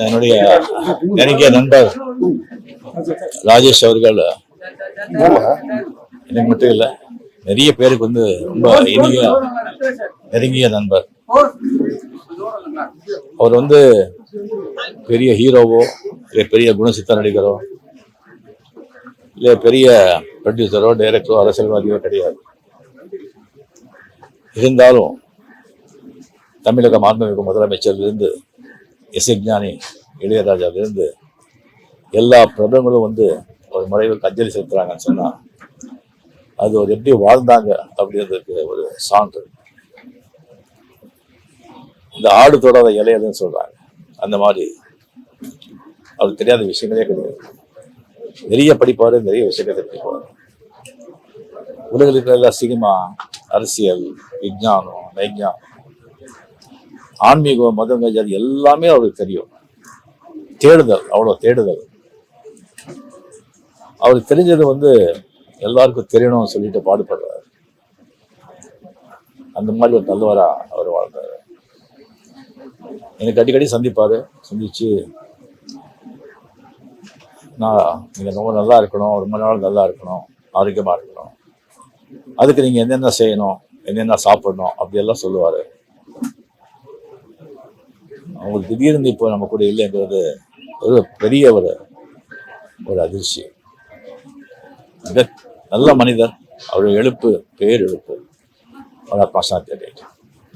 என்னுடைய நெருங்கிய நண்பர் ராஜேஷ் அவர்கள் எனக்கு மட்டும் இல்லை, நிறைய பேருக்கு வந்து ரொம்ப நெருங்கிய நண்பர். அவர் வந்து பெரிய ஹீரோவோ இல்லை பெரிய குணசித்த நடிகரோ இல்லை பெரிய ப்ரொடியூசரோ டைரக்டரோ அரசியல்வாதியோ கிடையாது. இருந்தாலும் தமிழக மாண்புமிகு முதலமைச்சரிலிருந்து இசைஞானி இளையராஜாவிலிருந்து எல்லா பிரபலங்களும் வந்து ஒரு மறைவுக்கு அஞ்சலி செலுத்துறாங்கன்னு சொன்னா அது ஒரு எப்படி வாழ்ந்தாங்க அப்படின்றதுக்கு ஒரு சான்று. இந்த ஆடு தொடாத இலையதுன்னு சொல்றாங்க, அந்த மாதிரி அவருக்கு தெரியாத விஷயங்களே கிடையாது. நிறைய படிப்பாரு, நிறைய விஷயங்கள் தெரிஞ்சுப்பாரு. உலகில் இருக்கிற சினிமா, அரசியல், விஞ்ஞானம், மெய்ஞானம், ஆன்மீகம், மதம், ஜாதி எல்லாமே அவருக்கு தெரியும். தேடுதல், அவ்வளோ தேடுதல். அவருக்கு தெரிஞ்சது வந்து எல்லாருக்கும் தெரியணும்னு சொல்லிட்டு பாடுபடுறாரு. அந்த மாதிரி ஒரு நல்லவரா அவர் வாழ்ந்தார். எனக்கு அடிக்கடி சந்திப்பாரு. சந்திச்சு நான் நீங்க ரொம்ப நல்லா இருக்கணும், ரொம்ப நாள் நல்லா இருக்கணும், ஆரோக்கியமா இருக்கணும், அதுக்கு நீங்க என்னென்ன செய்யணும், என்னென்ன சாப்பிடணும் அப்படியெல்லாம் சொல்லுவாரு. அவங்களுக்கு திடீர்னு இப்போ நம்ம கூட இல்லைங்கிறது ஒரு பெரிய ஒரு அதிர்ச்சி. மிக நல்ல மனிதர். அவருடைய எழுப்பு பேர் எழுப்பு.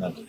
நன்றி.